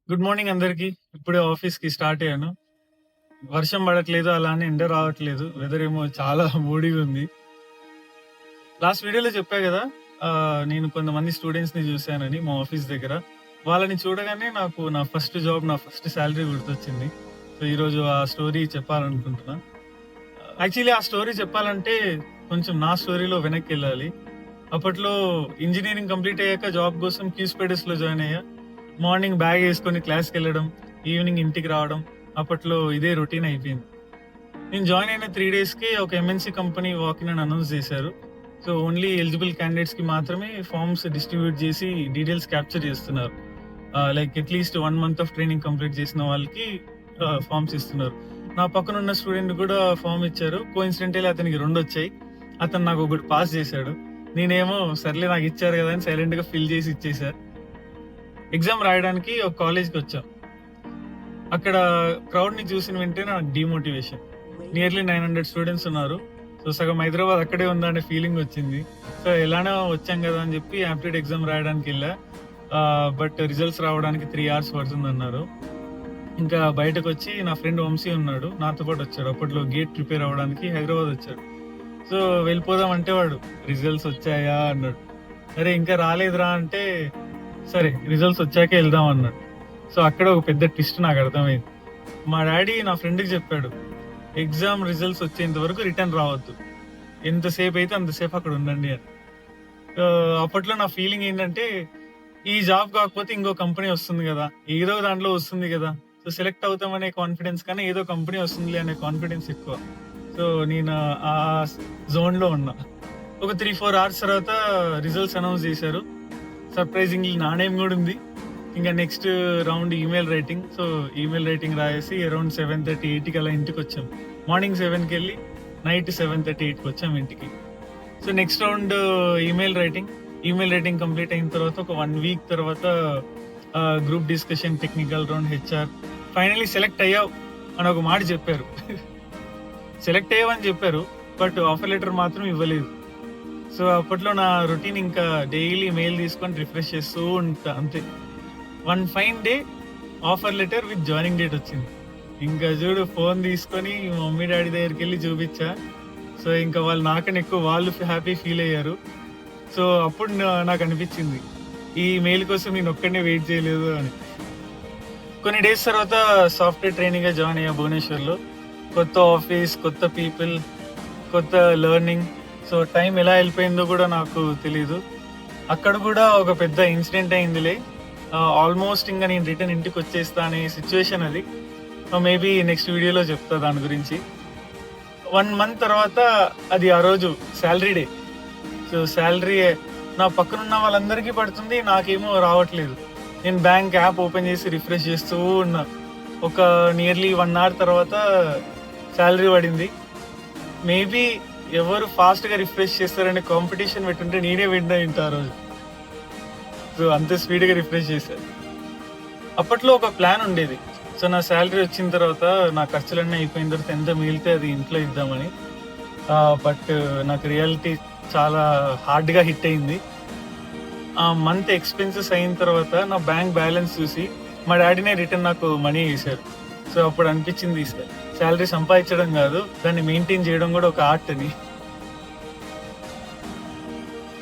Good morning అందరికి. ఇప్పుడే ఆఫీస్‌కి స్టార్ట్ అయ్యాను. వర్షం పడట్లేదు, అలానే ఎండ రావట్లేదు. వెదర్ ఏమో చాలా మూడీగా ఉంది. లాస్ట్ వీడియోలో చెప్పా గదా! నేను కొంతమంది స్టూడెంట్స్‌ని చూసానని మా ఆఫీస్ దగ్గర. వాళ్ళని చూడగానే నాకు నా ఫస్ట్ జాబ్, నా ఫస్ట్ సాలరీ గుర్తొచ్చింది. సో, ఈరోజు ఆ స్టోరీ చెప్పాలనుకుంటున్నా. యాక్చువల్లీ ఆ స్టోరీ చెప్పాలంటే కొంచెం నా స్టోరీలో వెనక్కెళ్ళాలి. అప్పట్లో ఇంజినీరింగ్ కంప్లీట్ అయ్యాక జాబ్ కోసం క్యూస్పెడెస్‌లో జాయిన్ అయ్యా. మార్నింగ్ బ్యాగ్ యేసుకొని క్లాస్‌కెళ్ళడం, ఈవినింగ్ ఇంటికి రావడం. అప్పట్లో ఇదే రొటీన్ అయిపోయింది. నేను జాయిన్ అయిన 3 డేస్‌కే ఒక ఎంఎన్‌సీ కంపెనీ వాక్ ఇన్ అని అనౌన్స్ చేశారు. సో, ఓన్లీ ఎలిజిబుల్ క్యాండిడేట్స్‌కి మాత్రమే ఫార్మ్స్ డిస్ట్రిబ్యూట్ చేసి డీటెయిల్స్ క్యాప్చర్ చేస్తున్నారు. Like at least 1 month of training complete చేసిన వాళ్ళకి ఫార్మ్స్ ఇస్తున్నారు. నా పక్కనున్న స్టూడెంట్ కూడా ఫార్మ్ ఇచ్చారు. కోయిన్సిడెంటల్లీ అతనికి 2 వచ్చాయి. అతను నాకు ఒకటి పాస్ చేశాడు. నేనేమో సర్లే నాకు ఇచ్చారు కదా అని సైలెంట్‌గా ఫిల్ చేసి ఇచ్చేసా. ఎగ్జామ్ రాయడానికి ఒక కాలేజ్‌కొచ్చా. అక్కడ క్రౌడ్‌ని చూసిన వెంటనే నాకు డీమోటివేషన్. నియర్లీ 900 స్టూడెంట్స్ ఉన్నారు. సో, సగం హైదరాబాద్ అక్కడే ఉందా అనే ఫీలింగ్ వచ్చింది. సో, ఎలానో వచ్చాం కదా అని చెప్పి యాప్టిట్యూడ్ ఎగ్జామ్ రాయడానికెళ్ళా. బట్ రిజల్ట్స్ రావడానికి 3 అవర్స్ పడుతుందన్నారు. ఇంకా బయటకొచ్చి నా ఫ్రెండ్ వంశీ ఉన్నాడు. నాతో పాటు వచ్చాడు. అప్పట్లో గేట్ ప్రిపేర్ అవ్వడానికి హైదరాబాద్ వచ్చాడు. సో, వెళ్ళిపోదాం అంటే వాడు రిజల్ట్స్ వచ్చాయా అన్నాడు. అరే ఇంకా రాలేదురా అంటే, సరే రిజల్ట్స్ వచ్చాకే వెళ్దాం అన్నాడు. సో, అక్కడ ఒక పెద్ద ట్విస్ట్ నాకు అర్థమైంది. మా డాడీ నా ఫ్రెండ్‌కి చెప్పాడు. ఎగ్జామ్ రిజల్ట్స్ వచ్చేంత వరకు రిటర్న్ రావద్దు. ఎంతసేపు అయితే అంతసేపు అక్కడ ఉండండి అని. అప్పట్లో నా ఫీలింగ్ ఏంటంటే, ఈ జాబ్ కాకపోతే ఇంకో కంపెనీ వస్తుంది గదా! ఏదో దాంట్లో వస్తుంది గదా! సో, సెలెక్ట్ అవుతామనే కాన్ఫిడెన్స్ కన్నా ఏదో కంపెనీ వస్తుందిలే అనే కాన్ఫిడెన్స్ ఎక్కువ. సో, నేను ఆ జోన్‌లో ఉన్నా. ఒక 3, 4 అవర్స్ తర్వాత రిజల్ట్స్ అనౌన్స్ చేశారు. సర్ప్రైజింగ్‌లీ నా నేమ్ గూడా ఉంది. ఇంక next round email writing. So, email writing రాసేసి అరౌండ్ 7:30, 8కి అలా ఇంటికొచ్చాం. మార్నింగ్ 7కెళ్ళి నైట్ 7:30, 8కి వచ్చాం ఇంటికి. So, next round email writing. Email writing complete అయిన తర్వాత ఒక 1 వీక్ తర్వాత group discussion, technical round, HR. Finally select అయ్యావు అని ఒక మాట చెప్పారు. సెలెక్ట్ అయ్యావని చెప్పారు. బట్ ఆఫర్ లెటర్ మాత్రం ఇవ్వలేదు. సో, అప్పట్లో నా రొటీన్ ఇంకా డైలీ మెయిల్ తీసుకొని రిఫ్రెష్ చేస్తూ ఉంటా అంతే. One fine day offer letter with joining date వచ్చింది. ఇంకా చూడు ఫోన్ తీసుకొని మమ్మీ డాడీ దగ్గరికి వెళ్ళి చూపించా. సో, ఇంకా వాళ్ళు నాకన్నా ఎక్కువ వాళ్ళు హ్యాపీ ఫీల్ అయ్యారు. సో, అప్పుడు నాకు అనిపించింది ఈ మెయిల్ కోసం నేను ఒక్కడనే వెయిట్ చేయలేదు అని. కొన్ని డేస్ తర్వాత సాఫ్ట్వేర్ ట్రైనింగ్‌గా జాయిన్ అయ్యా భువనేశ్వర్‌లో. కొత్త ఆఫీస్, కొత్త పీపుల్, కొత్త లెర్నింగ్. సో, టైం ఎలా వెళ్ళిపోయిందో కూడా నాకు తెలీదు. అక్కడ కూడా ఒక పెద్ద ఇన్సిడెంట్ అయిందిలే. ఆల్మోస్ట్ ఇంక నేను రిటర్న్ ఇంటికి వచ్చేస్తా అనే సిచ్యువేషన్ అది. మేబీ నెక్స్ట్ వీడియోలో చెప్తా దాని గురించి. 1 మంత్ తర్వాత అది ఆ రోజు సాలరీ డే. సో, సాలరీ నా పక్కనున్న వాళ్ళందరికీ పడుతుంది. నాకేమో రావట్లేదు. నేను బ్యాంక్ యాప్ ఓపెన్ చేసి రిఫ్రెష్ చేస్తూ ఉన్నా. ఒక నియర్లీ 1 అవర్ తర్వాత సాలరీ పడింది. మేబీ ఎవరు ఫాస్ట్‌గా రిఫ్రెష్ చేస్తారనే కాంపిటీషన్ పెట్టుంటే నేనే విన్ అయ్యుంటా ఆ రోజు. సో, అంత స్పీడ్‌గా రిఫ్రెష్ చేశా. అప్పట్లో ఒక ప్లాన్ ఉండేది. సో, నా సాలరీ వచ్చిన తర్వాత నా ఖర్చులన్నీ అయిపోయిన తర్వాత ఎంత మిగిలితే అది ఇంట్లో ఇద్దామని. బట్ నాకు రియాలిటీ చాలా హార్డ్‌గా హిట్ అయింది. ఆ మంత్ ఎక్స్‌పెన్సెస్ అయిన తర్వాత నా బ్యాంక్ బ్యాలెన్స్ చూసి మా డాడీనే రిటర్న్ నాకు మనీ ఏశారు. సో, అప్పుడు అనిపించింది సాలరీ సంపాదించడం కాదు, దాన్ని మెయింటైన్ చేయడం కూడా ఒక ఆర్ట్ అని.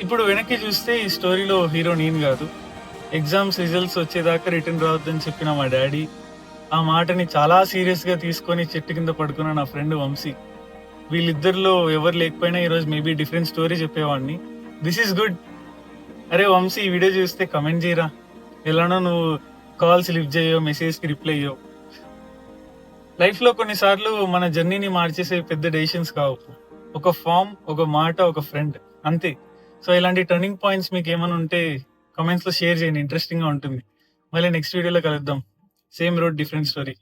ఇప్పుడు వెనక్కి చూస్తే ఈ స్టోరీలో హీరో నేను కాదు. ఎగ్జామ్స్ రిజల్ట్స్ వచ్చేదాకా రిటర్న్ రావద్దని చెప్పిన మా డాడీ, ఆ మాటని చాలా సీరియస్‌గా తీసుకొని చెట్టు కింద పడుకున్న నా ఫ్రెండ్ వంశీ. వీళ్ళిద్దరిలో ఎవరు లేకపోయినా ఈరోజు మేబీ డిఫరెంట్ స్టోరీ చెప్పేవాడిని. This is good. అరే వంశీ, ఈ వీడియో చూస్తే కమెంట్ చేయరా. ఎలానో నువ్వు కాల్స్ లిఫ్ట్ చేయవు, మెసేజ్‌కి రిప్లై ఇయ్యవు. లైఫ్‌లో కొన్నిసార్లు మన జర్నీని మార్చేసే పెద్ద డెసిషన్స్ కావు. ఒక ఫార్మ్, ఒక మాట, ఒక ఫ్రెండ్ అంతే. సో, ఇలాంటి టర్నింగ్ పాయింట్స్ మీకేమైనా ఉంటే కామెంట్స్‌లో షేర్ చేయండి. ఇంట్రెస్టింగ్‌గా ఉంటుంది. మళ్ళీ నెక్స్ట్ వీడియోలో కలుద్దాం. Same road different story.